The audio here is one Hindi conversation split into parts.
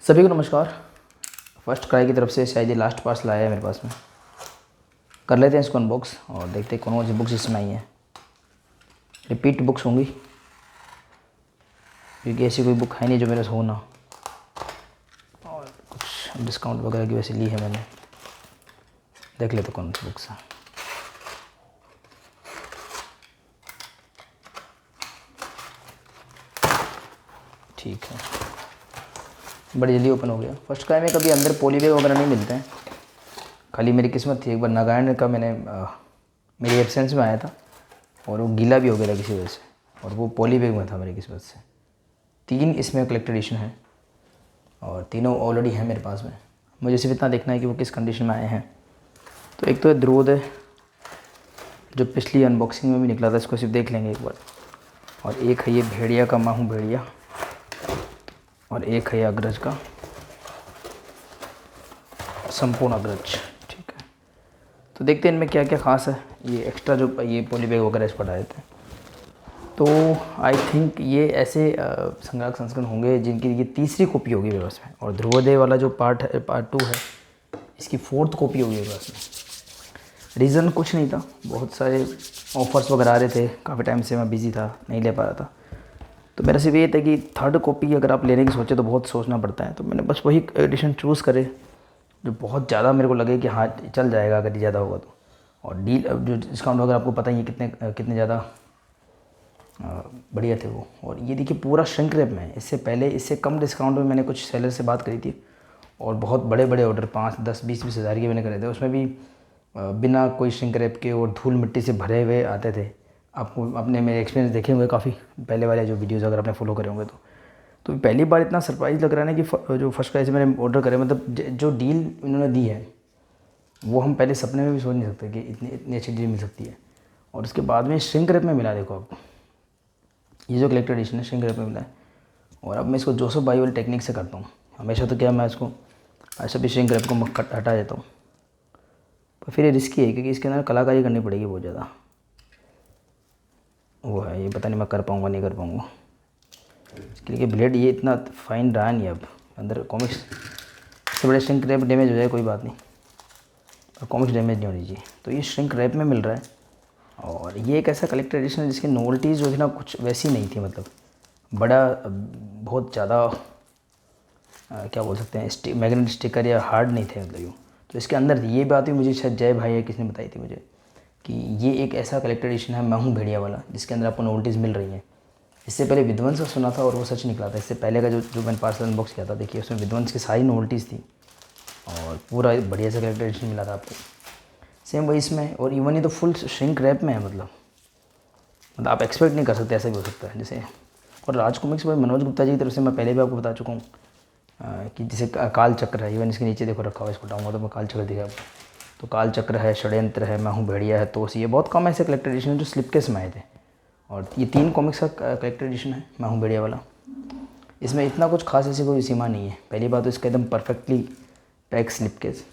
सभी को नमस्कार। फर्स्ट क्राई की तरफ से शायद ये लास्ट पार्सल आया है मेरे पास में। कर लेते हैं इसको अनबॉक्स और देखते हैं कौन सी बुक्स इसमें आई हैं। रिपीट बुक्स होंगी क्योंकि ऐसी कोई बुक है नहीं जो मेरे से हो ना। और कुछ डिस्काउंट वगैरह की वैसे ली है मैंने। देख लेते कौन सी बुक्स हैं। ठीक है, बड़ी जल्दी ओपन हो गया। फर्स्ट क्राई में कभी अंदर पॉली बैग वगैरह नहीं मिलते हैं। खाली मेरी किस्मत थी, एक बार नागालैंड का मैंने मेरी एब्सेंस में आया था और वो गीला भी हो गया था किसी वजह से, और वो पॉली बैग में था मेरी किस्मत से। 3 इसमें कलेक्टर एडिशन है और तीनों ऑलरेडी हैं मेरे पास में। मुझे सिर्फ इतना देखना है कि वो किस कंडीशन में आए हैं। तो एक तो है ध्रुवोदय, जो पिछली अनबॉक्सिंग में भी निकला था, इसको सिर्फ देख लेंगे एक बार। और एक है ये भेड़िया का मैं हूँ भेड़िया, और एक है अग्रज का संपूर्ण अग्रज। ठीक है, तो देखते हैं इनमें क्या क्या खास है। ये एक्स्ट्रा जो ये पॉली बैग वगैरह इस पर आए थे, तो आई थिंक ये ऐसे संग्राहक संस्करण होंगे जिनकी ये तीसरी कॉपी होगी मेरे पास में। और ध्रुवोदय वाला जो पार्ट है, पार्ट 2 है, इसकी 4th कॉपी होगी मेरे पास में। रीज़न कुछ नहीं था, बहुत सारे ऑफ़र्स वगैरह आ रहे थे, काफ़ी टाइम से मैं बिज़ी था, नहीं ले पा रहा था। तो मेरा सिर्फ ये था कि 3rd कॉपी अगर आप लेने की सोचे तो बहुत सोचना पड़ता है। तो मैंने बस वही एडिशन चूज़ करे जो बहुत ज़्यादा मेरे को लगे कि हाँ चल जाएगा अगर ये ज़्यादा होगा तो। और डील जो डिस्काउंट वगैरह आपको पता ही है कितने ज़्यादा बढ़िया थे वो। और ये देखिए पूरा श्रिंक रैप में है। इससे पहले इससे कम डिस्काउंट में मैंने कुछ सेलर से बात करी थी और बहुत बड़े बड़े ऑर्डर 5, 10, 20 हज़ार के मैंने करे थे। उसमें भी बिना कोई श्रिंक रैप के और धूल मिट्टी से भरे हुए आते थे। आपको अपने मेरे एक्सपीरियंस देखे होंगे काफ़ी पहले वाले जो वीडियोज़ अगर आपने फॉलो करे होंगे तो पहली बार इतना सरप्राइज़ लग रहा है ना कि जो फर्स्ट क्राई से मैंने ऑर्डर करे, मतलब जो डील इन्होंने दी है वो हम पहले सपने में भी सोच नहीं सकते कि इतनी अच्छी डील मिल सकती है। और उसके बाद में श्रिंक रैप में मिला, देखो आपको ये जो कलेक्टर एडिशन है श्रिंक रैप में मिला है। और अब मैं इसको जोसेफ भाई वाली टेक्निक से करता हूँ। हमेशा तो क्या मैं इसको ऐसा भी श्रिंक रैप को हटा देता हूँ, पर फिर ये रिस्की है क्योंकि इसके अंदर कलाकारी करनी पड़ेगी बहुत ज़्यादा। वो है, ये पता नहीं मैं कर पाऊँगा नहीं कर पाऊँगा। इसके लिए ब्लेड ये इतना फाइन रहा नहीं। अब अंदर कॉमिक्स से बड़े श्रिंक रैप डैमेज हो जाए कोई बात नहीं, और कॉमिक्स डैमेज नहीं होनी चाहिए। तो ये श्रिंक रैप में मिल रहा है। और ये एक ऐसा कलेक्टर एडिशन है जिसकी नोवेल्टीज़ जो थी ना कुछ वैसी नहीं थी, मतलब बड़ा बहुत ज़्यादा क्या बोल सकते हैं मैग्नेट स्टिकर या हार्ड नहीं थे मतलब यूँ। तो इसके अंदर ये बात भी मुझे शायद जय भाई है किसने बताई थी मुझे कि ये एक ऐसा कलेक्टर एडिशन है मैं हूँ भेड़िया वाला, जिसके अंदर आपको नोवेल्टीज़ मिल रही हैं। इससे पहले विध्वंस का सुना था और वो सच निकला था। इससे पहले का जो मैंने पार्सल अनबॉक्स किया था, देखिए उसमें विध्वंस की सारी नोवेल्टीज़ थी और पूरा बढ़िया सा कलेक्टर एडिशन मिला था आपको। सेम वही इसमें, और इवन ये तो फुल श्रिंक रैप में है। मतलब आप एक्सपेक्ट नहीं कर सकते ऐसा भी हो सकता है जैसे। और राज कॉमिक्स भाई मनोज गुप्ता जी की तरफ से मैं पहले भी आपको बता चुका हूँ कि जैसे काल चक्र है, इवन इसके नीचे देखो रखा हुआ, इसको उठाऊंगा तो मैं काल चक्र दिखा आपको। तो काल चक्र है, षड्यंत्र है, मैं हूँ भेड़िया है, तो ये बहुत कम ऐसे कलेक्टर एडिशन है जो स्लिप केस में आए थे। और ये 3 कॉमिक्स का कलेक्टर एडिशन है मैं हूँ भेड़िया वाला। इसमें इतना कुछ खास ऐसी कोई सीमा नहीं है। पहली बात तो इसका एकदम परफेक्टली पैक स्लिप केस।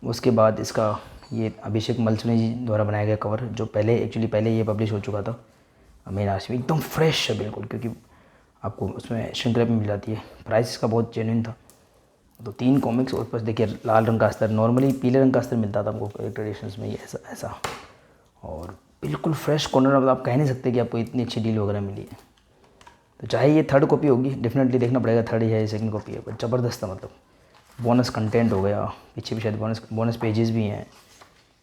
उसके बाद इसका ये अभिषेक मलसुनी जी द्वारा बनाया गया कवर, जो पहले ये पब्लिश हो चुका था मेन आर्ट्स में, एकदम फ्रेश है बिल्कुल, क्योंकि आपको उसमें श्रिंक रैप में मिल जाती है। प्राइस इसका बहुत जेन्युइन था। तो 3 कॉमिक्स और बस देखिए लाल रंग का अस्तर, नॉर्मली पीले रंग का अस्तर मिलता था हमको कलेक्टर एडिशंस में, ये ऐसा और बिल्कुल फ्रेश कॉर्नर। मतलब आप कह नहीं सकते कि आपको इतनी अच्छी डील वगैरह मिली है। तो चाहे ये 3rd कॉपी होगी, डेफिनेटली देखना पड़ेगा 3rd है या 2nd कॉपी है, पर ज़बरदस्त था। मतलब बोनस कंटेंट हो गया, पीछे भी शायद बोनस पेजेस भी हैं,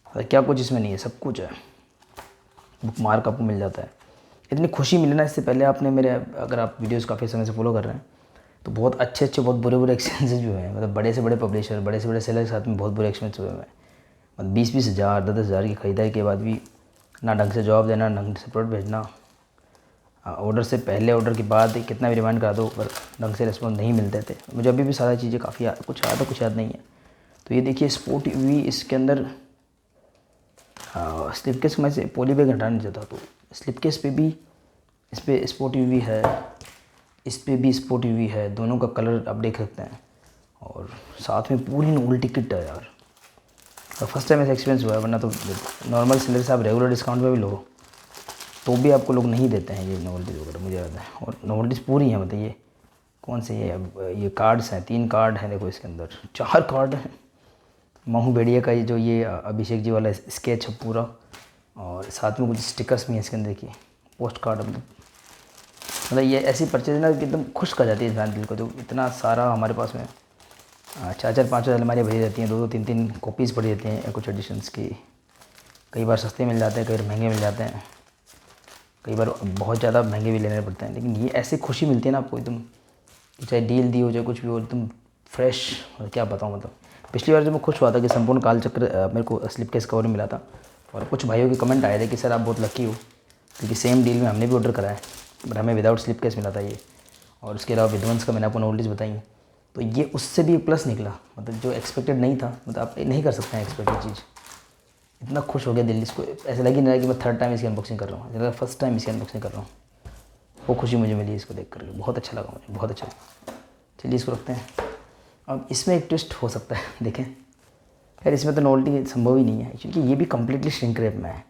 क्या कुछ इसमें नहीं है, सब कुछ है। बुक मार्क आपको मिल जाता है। इतनी खुशी मिली ना, इससे पहले आपने मेरे अगर आप वीडियोस काफ़ी समय से फॉलो कर रहे हैं तो बहुत अच्छे बहुत बुरे एक्सपीरियंसेस भी हुए हैं। मतलब बड़े से बड़े पब्लिशर, बड़े से बड़े सेलर के साथ में बहुत बुरे एक्सपीरियंस हुए हैं। मतलब 20-20 हज़ार 10-10 हज़ार की खरीदारी के बाद भी ना ढंग से जवाब देना, ना ढंग से प्रोडक्ट भेजना, ऑर्डर से पहले ऑर्डर के बाद कितना भी रिमाइंड करा दो पर ढंग से रिस्पॉन्स नहीं मिलते थे। मुझे अभी भी सारी चीज़ें काफ़ी कुछ याद है कुछ याद नहीं है। तो ये देखिए स्पोर्ट यूवी, इसके अंदर स्लिप केस में से पॉली बैग हटाना नहीं चाहता, तो स्लिप केस पे भी इस पर स्पोर्ट यूवी है, इस पर भी स्पोर्ट यूवी है, दोनों का कलर आप देख सकते हैं। और साथ में पूरी नोवेल्टी किट है यार। और फर्स्ट टाइम ऐसा एक्सपीरियंस हुआ है, वरना तो नॉर्मल सेलर से आप रेगुलर डिस्काउंट पे भी लो तो भी आपको लोग नहीं देते हैं ये नोवेल्टीज़ वगैरह, मुझे याद है। और नोवेल्टीज़ पूरी हैं, मतलब ये कौन से ये कार्ड्स हैं, 3 कार्ड हैं, देखो इसके अंदर 4 कार्ड हैं। महू बेड़िया का ये जो ये अभिषेक जी वाला स्केच है पूरा, और साथ में कुछ स्टिकर्स भी हैं इसके अंदर की, पोस्ट कार्ड। मतलब ये ऐसी परचेज ना कि एकदम खुश कर जाती है इंसान दिल को। जो इतना सारा हमारे पास में 4-4-5 अलमारियाँ भरी रहती हैं, 2-2 3-3 कॉपीज़ पड़ी रहती हैं कुछ एडिशंस की। कई बार सस्ते मिल जाते हैं, कई बार महंगे मिल जाते हैं, कई बार बहुत ज़्यादा महंगे भी लेने पड़ते हैं। लेकिन ये ऐसी खुशी मिलती है ना आपको एकदम, चाहे डील दी हो चाहे कुछ भी हो, एकदम फ्रेश। और क्या बताऊँ, मतलब पिछली बार जब मैं खुश हुआ था कि संपूर्ण कालचक्र मेरे को स्लिप केस कवर में मिला था, और कुछ भाइयों के कमेंट आए थे कि सर आप बहुत लकी हो, क्योंकि सेम डील में हमने भी ऑर्डर करा है, बट हमें विदाउट स्लिप केस मिला था ये। और उसके अलावा विध्वंस का मैंने आपको नोटिस बताई, तो ये उससे भी प्लस निकला, मतलब जो एक्सपेक्टेड नहीं था। मतलब आप नहीं कर सकते हैं एक्सपेक्टेड चीज़। इतना खुश हो गया दिल, इसको ऐसा लग ही नहीं रहा कि मैं 3rd टाइम इसकी अनबॉक्सिंग कर रहा हूँ, जैसे फर्स्ट टाइम इसकी अनबॉक्सिंग कर रहा हूँ। वो खुशी मुझे मिली इसको देख करके, बहुत अच्छा लगा मुझे, बहुत अच्छा। चलिए इसको रखते हैं। अब इसमें एक ट्विस्ट हो सकता है, देखें। खैर इसमें तो नोवेल्टी संभव ही नहीं है, क्योंकि ये भी कम्प्लीटली श्रिंक रैप में है।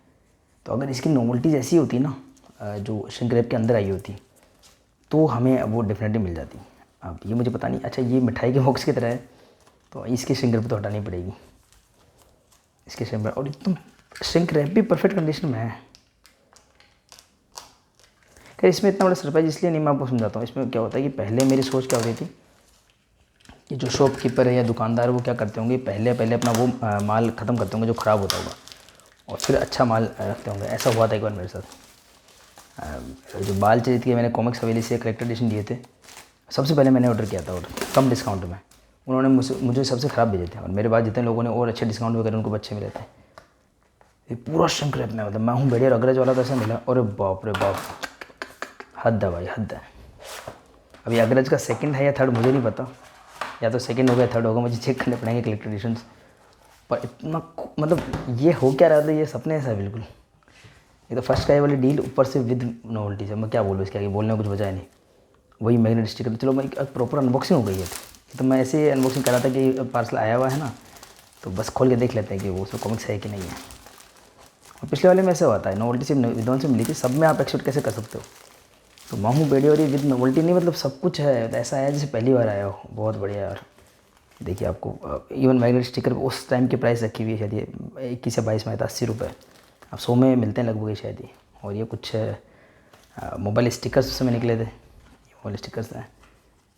तो अगर इसकी नोवेल्टीज ऐसी होती ना, जो श्रिंक रैप के अंदर आई होती, तो हमें वो डेफिनेटली मिल जाती। अब ये मुझे पता नहीं। अच्छा, ये मिठाई के बॉक्स की तरह है, तो इसकी श्रिंक रैप तो हटानी पड़ेगी, इसके श्रिंक रैप। और एकदम श्रिंक रैप भी परफेक्ट कंडीशन में है। खैर इसमें इतना बड़ा सरप्राइज इसलिए नहीं, मैं आपको समझाता हूँ। इसमें क्या होता है कि पहले मेरी सोच क्या होती थी कि जो शॉपकीपर है या दुकानदार, वो क्या करते होंगे, पहले अपना वो माल ख़त्म करते होंगे जो ख़राब होता होगा, और फिर अच्छा माल रखते होंगे। ऐसा हुआ था एक बार मेरे साथ। जो बाल चाहिए थी, मैंने कॉमिक्स हवेली से कलेक्टर एडिशन लिए थे, सबसे पहले मैंने ऑर्डर किया था, और कम डिस्काउंट में। उन्होंने मुझे सबसे ख़राब भेजे थे, और मेरे बाद जितने लोगों ने और अच्छे डिस्काउंट वगैरह उनको अच्छे मिले थे। ये पूरा श्रिंक रैप में, मतलब मैं हूँ बेड़िया अग्रज वाला कैसा मिला, और बाप रे बाप, हद है भाई, हद है। अभी अग्रज का 2nd है या 3rd मुझे नहीं पता, या तो 2nd होगा या 3rd होगा, मुझे चेक करने पड़ेंगे कलेक्टर एडिशंस। पर इतना मतलब ये हो क्या रहा था, ये सपने ऐसा बिल्कुल। ये तो फर्स्ट का वाली डील, ऊपर से विद नोवेल्टी है। मैं क्या बोलूँ इसके आगे, बोलने में कुछ बचा नहीं। वही मैग्नेट स्टिकर, चलो मैं प्रॉपर अनबॉक्सिंग हो गई है। तो मैं ऐसे ही अनबॉक्सिंग करा था कि पार्सल आया हुआ है ना, तो बस खोल के देख लेते हैं कि वो उसमें कॉमिक्स है कि नहीं है। और पिछले वाले में ऐसा होता है, नोवेल्टी सिर्फ विद्वान से मिली थी, सब में आप एक्सेप्ट कैसे कर सकते हो। तो महू बेड़ी और ये विद नोवेल्टी नहीं, मतलब सब कुछ है, ऐसा है जैसे पहली बार आया हो। बहुत बढ़िया यार। देखिए आपको इवन मैग्नेट स्टिकर उस टाइम की प्राइस रखी हुई है, शायद ये 21 या 22 में आया था, 80 रुपये। अब 100 में मिलते हैं लगभग शायद ये। और ये कुछ मोबाइल स्टिकर्स उस समय निकले थे, मोबाइल स्टिकर्स हैं।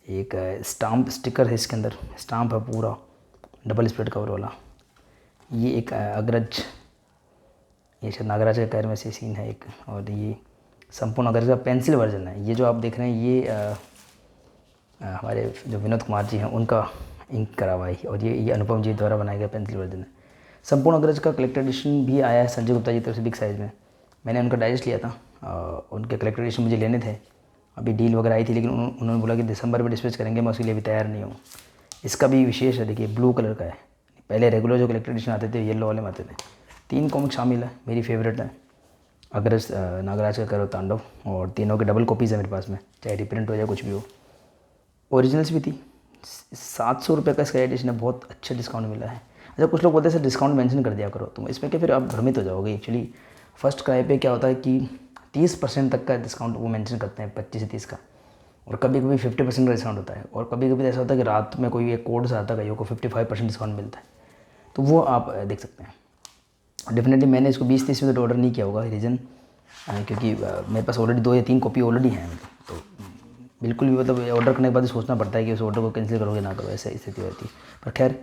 एक स्टाम्प स्टिकर है इसके अंदर, स्टाम्प है पूरा डबल स्प्रेड कवर वाला। ये एक अग्रज, ये शायद नागराज के पैर में से सीन है एक। और ये संपूर्ण अग्रज का पेंसिल वर्जन है। ये जो आप देख रहे हैं, ये हमारे जो विनोद कुमार जी हैं उनका इंक करा हुआ है, और ये अनुपम जी द्वारा बनाया गया पेंसिल वर्जन है। संपूर्ण अग्रज का कलेक्टर एडिशन भी आया है संजय गुप्ता जी तरफ से बिग साइज़ में। मैंने उनका डाइजेस्ट लिया था, उनके कलेक्टर एडिशन मुझे लेने थे। अभी डील वगैरह आई थी, लेकिन उन्होंने बोला कि दिसंबर में डिस्पैच करेंगे, मैं उसके लिए भी तैयार नहीं हूँ। इसका भी विशेष है, देखिए ब्लू कलर का है। पहले रेगुलर जो कलेक्टर एडिशन आते थे येलो वाले में आते थे। 3 कॉमिक शामिल है, मेरी फेवरेट है अग्रज नागराज का करो तांडव, और तीनों के डबल कॉपीज़ है मेरे पास में, चाहे रिप्रिंट हो या कुछ भी हो। ओरिजिनल्स भी थी। 700 रुपये का इसका एडिशन है, बहुत अच्छा डिस्काउंट मिला है। अच्छा, कुछ लोग बोलते हैं सर डिस्काउंट मेंशन कर दिया करो, तो इसमें क्या फिर आप भ्रमित हो जाओगे। एक्चुअली फर्स्ट क्राई पे क्या होता है कि 30% तक का डिस्काउंट वो मेंशन करते हैं, 25 से 30 का। और कभी कभी 50% का डिस्काउंट होता है, और कभी कभी ऐसा होता है कि रात में कोई एक कोड से आता है को 55% डिस्काउंट मिलता है। तो वो आप देख सकते हैं। डेफिनेटली मैंने इसको 20-30 में तो ऑर्डर नहीं किया होगा, रीज़न क्योंकि मेरे पास ऑलरेडी 2 या 3 कॉपी ऑलरेडी हैं। तो बिल्कुल भी मतलब ऑर्डर करने के बाद सोचना पड़ता है कि उस ऑर्डर को कैंसिल करोगे ना करो, ऐसे स्थिति होती है। पर खैर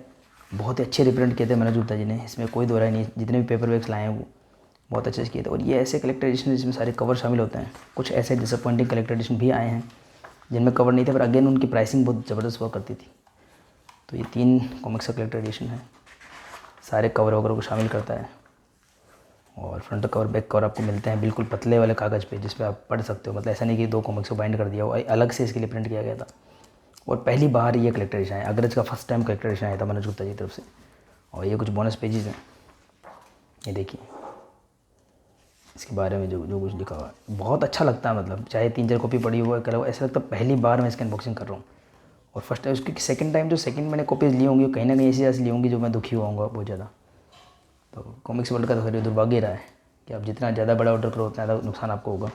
बहुत ही अच्छे रिप्रेजेंट किए थे मनोज गुप्ता जी ने, इसमें कोई दो राय नहीं। जितने भी पेपर बैग्स लाए हैं वो बहुत अच्छे से किए थे। और ये ऐसे कलेक्टर एडिशन जिसमें सारे कवर शामिल होते हैं। कुछ ऐसे डिसअपॉइंटिंग कलेक्टर एडिशन भी आए हैं जिनमें कवर नहीं थे, पर अगेन उनकी प्राइसिंग बहुत ज़बरदस्त हुआ करती थी। तो ये 3 कॉमिक्स का कलेक्टर एडिशन है, सारे कवर वगैरह को शामिल करता है। और फ्रंट कवर बैक कवर आपको मिलते हैं बिल्कुल पतले वाले कागज़ पे, जिस पे आप पढ़ सकते हो। मतलब ऐसा नहीं कि 2 कॉमिक्स को बाइंड कर दिया हो, अलग से इसके लिए प्रिंट किया गया था। और पहली बार ये कलेक्टर एडिशन आया, अग्रज का फर्स्ट टाइम कलेक्टर एडिशन आया था मनोज गुप्ता जी की तरफ से। और ये कुछ बोनस पेजेस हैं, ये देखिए इसके बारे में जो कुछ लिखा हुआ है, बहुत अच्छा लगता है। मतलब चाहे 3-4 कॉपी पड़ी हुआ है, ऐसा लगता है पहली बार मैं इसकी अनबॉक्सिंग कर रहा हूँ। और फर्स्ट टाइम उसकी सेकंड टाइम जो सेकंड मैंने कॉपीज़ ली होंगी, कहीं ना कहीं ऐसी ऐसी ली होंगी जो मैं दुखी हुआऊँगा बहुत ज़्यादा। तो कॉमिक्स वर्ल्ड का तो खैर दुर्भाग्य रहा है कि आप जितना ज़्यादा बड़ा ऑर्डर करो उतना ज़्यादा नुकसान आपको होगा।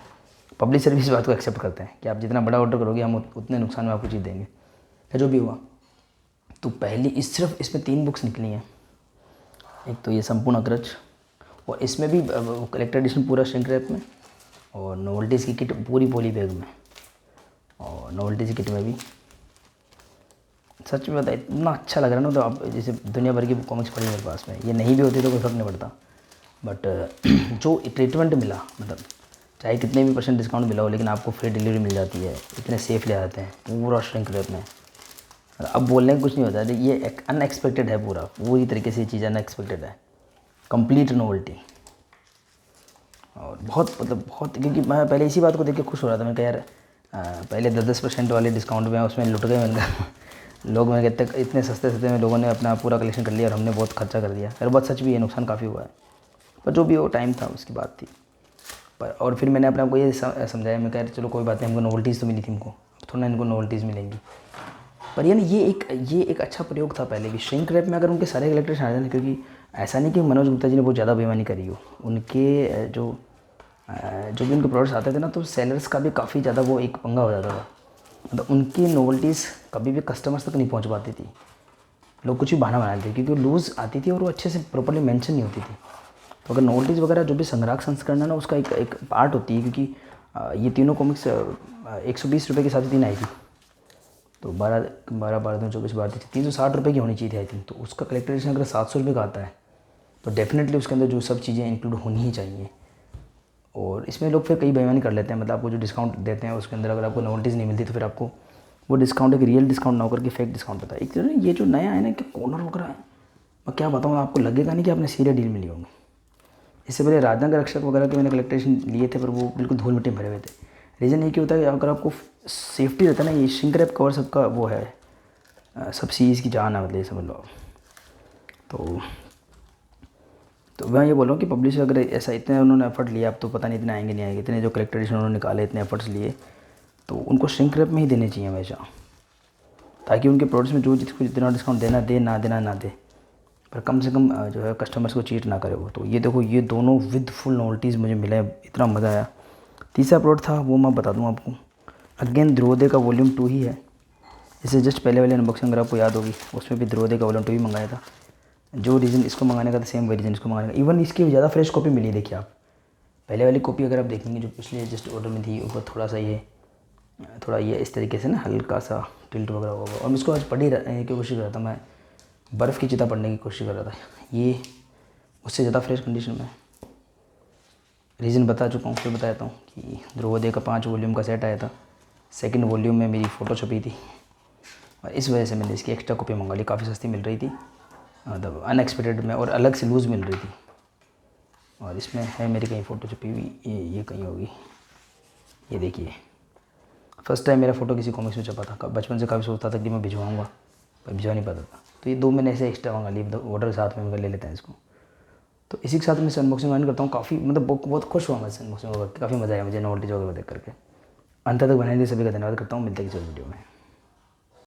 पब्लिशर भी इस बात को एक्सेप्ट करते हैं कि आप जितना बड़ा ऑर्डर करोगे हम उतने नुकसान में आपको चीज़ देंगे। या जो भी हुआ, तो पहली सिर्फ इसमें 3 बुक्स निकली हैं। एक तो ये संपूर्ण अग्रज, और इसमें भी कलेक्टर एडिशन पूरा श्रिंक रैप में, और नोवेल्टीज़ की किट पूरी पॉली बैग में, और नोवेल्टीज़ की किट में भी। सच में बता इतना अच्छा लग रहा है ना, तो आप जैसे दुनिया भर की कॉमिक्स पढ़ी मेरे पास में, ये नहीं भी होती तो कोई फ़र्क नहीं पड़ता, बट जो ट्रीटमेंट मिला, मतलब चाहे कितने भी % डिस्काउंट मिला हो, लेकिन आपको फ्री डिलीवरी मिल जाती है, इतने सेफ ले आते हैं पूरा श्रिंक रैप में। अब बोलने का कुछ नहीं होता है, ये अनएक्सपेक्टेड है, पूरी तरीके से ये चीज़ अनएक्सपेक्टेड है, कंप्लीट नोवेल्टी। और बहुत मतलब बहुत, क्योंकि मैं पहले इसी बात को देख के खुश हो रहा था। मैं कहा यार पहले 10% वाले डिस्काउंट में उसमें लुट गए। मैंने कहा लोग मैंने कहते इतने सस्ते में लोगों ने अपना पूरा कलेक्शन कर लिया और हमने बहुत खर्चा कर दिया। यार बहुत सच भी है, नुकसान काफ़ी हुआ है, पर जो भी वो टाइम था उसकी बात थी। पर और फिर मैंने अपने आप को ये समझाया, मैं कह चलो कोई बात नहीं, हमको नोवेल्टीज़ तो मिली थी, हमको थोड़ा इनको नोवेल्टीज़ मिलेंगी। पर ये एक अच्छा प्रयोग था पहले भी श्रिंक रैप में, अगर उनके सारे कलेक्टर्स आ जाए, क्योंकि ऐसा नहीं कि मनोज गुप्ता जी ने बहुत ज़्यादा बेईमानी करी हो। उनके जो भी उनके प्रोडक्ट्स आते थे ना, तो सेलर्स का भी काफ़ी ज़्यादा वो एक पंगा हो जाता था। मतलब उनकी नोवेल्टीज़ कभी भी कस्टमर्स तक नहीं पहुंच पाती थी, लोग कुछ भी बहाना बनाते थे, क्योंकि लूज़ आती थी और वो अच्छे से प्रॉपर्ली मेंशन नहीं होती थी। तो अगर नोवेल्टीज़ वगैरह जो भी संग्राहक संस्करण है ना, उसका एक पार्ट होती है, क्योंकि ये तीनों कॉमिक्स 120 रुपये के साथ 3 आई थी, तो 12 24 12 360 रुपये की होनी चाहिए थी आई थिंक। तो उसका कलेक्टर एडिशन अगर 700 रुपये का आता है, तो डेफिनेटली उसके अंदर जो सब चीज़ें इंक्लूड होनी ही चाहिए। और इसमें लोग फिर कई बेईमानी कर लेते हैं, मतलब आपको जो डिस्काउंट देते हैं उसके अंदर अगर आपको नोवेल्टीज़ नहीं मिलती, तो फिर आपको वो डिस्काउंट एक रियल डिस्काउंट ना होकर के फेक डिस्काउंट होता है। एक तो ये जो नया है ना कि कॉर्नर वगैरह है, मैं क्या बताऊँ, आपको लगेगा नहीं कि आपने सीरियल डील मिली होंगी। इससे पहले राजनगर रक्षक वगैरह के मैंने कलेक्टेशन लिए थे, पर वो बिल्कुल धूल मिट्टी भरे हुए थे। रीज़न ये क्या होता है कि अगर आपको सेफ्टी रहता है ना, ये श्रिंक रैप कवर सबका वो है, सब चीज़ की जान है, मतलब ये समझ लो। तो मैं ये बोल रहा हूँ कि पब्लिशर अगर ऐसा इतने उन्होंने एफर्ट लिया, अब तो पता नहीं इतने आएंगे नहीं आएंगे, इतने जो कलेक्टर एडिशन उन्होंने निकाले, इतने एफर्ट्स लिए, तो उनको श्रिंक रैप में ही देने चाहिए हमेशा, ताकि उनके प्रोडक्ट्स में जो जिसको जितना डिस्काउंट देना दे, ना देना ना दे, पर कम से कम जो है कस्टमर्स को चीट ना करे वो। तो ये देखो, ये दोनों विद फुल नोवेल्टीज़ मुझे मिले, इतना मज़ा आया। तीसरा प्रोडक्ट था वो मैं बता दूँ आपको, अगेन द्रोदे का वॉल्यूम 2 ही है। इससे जस्ट पहले वाले अनबॉक्सिंग अगर आपको याद होगी, उसमें भी द्रोदे का वॉल्यूम 2 ही मंगाया था। जो रीज़न इसको मंगाने का था, सेम वही रीज़न इसको मंगाने का। इवन इसकी ज़्यादा फ्रेश कॉपी मिली, देखिए आप पहले वाली कॉपी अगर आप देखेंगे जो पिछले जस्ट ऑर्डर में थी, ऊपर थोड़ा ये इस तरीके से ना हल्का सा टिल्ट वगैरह होगा। और मैं इसको आज पढ़ ही की कोशिश कर रहा था, मैं बर्फ़ की चिता पढ़ने की कोशिश कर रहा था, ये उससे ज़्यादा फ्रेश कंडीशन में। रीज़न बता चुका हूँ, फिर बताता हूँ कि द्रोदे का 5 वॉल्यूम का सेट आया था, सेकंड वॉल्यूम में मेरी फ़ोटो छपी थी, और इस वजह से मैंने इसकी एक्स्ट्रा कॉपी मंगा ली। काफ़ी सस्ती मिल रही थी, मतलब अनएक्सपेक्टेड में, और अलग से लूज़ मिल रही थी। और इसमें है मेरी कहीं फ़ोटो छपी हुई, ये कहीं होगी, ये देखिए। फर्स्ट टाइम मेरा फ़ोटो किसी कॉमिक्स में छपा था। बचपन से काफ़ी सोचता था कि मैं भिजवाऊँगा, पर भिजवा नहीं पाता था। तो ये 2 मैंने ऐसे एक्स्ट्रा मंगा ली, ऑर्डर के साथ में ले लेते हैं इसको। तो इसी के साथ मैं अनबॉक्सिंग एंड करता हूँ। काफ़ी मतलब बहुत खुश हुआ मैं अनबॉक्सिंग करके, काफ़ी मज़ा आया मुझे नोवेल्टीज़ वगैरह देख करके। अंत तक बनाने के लिए सभी का धन्यवाद करता हूँ। मिलते हैं किसी वीडियो में।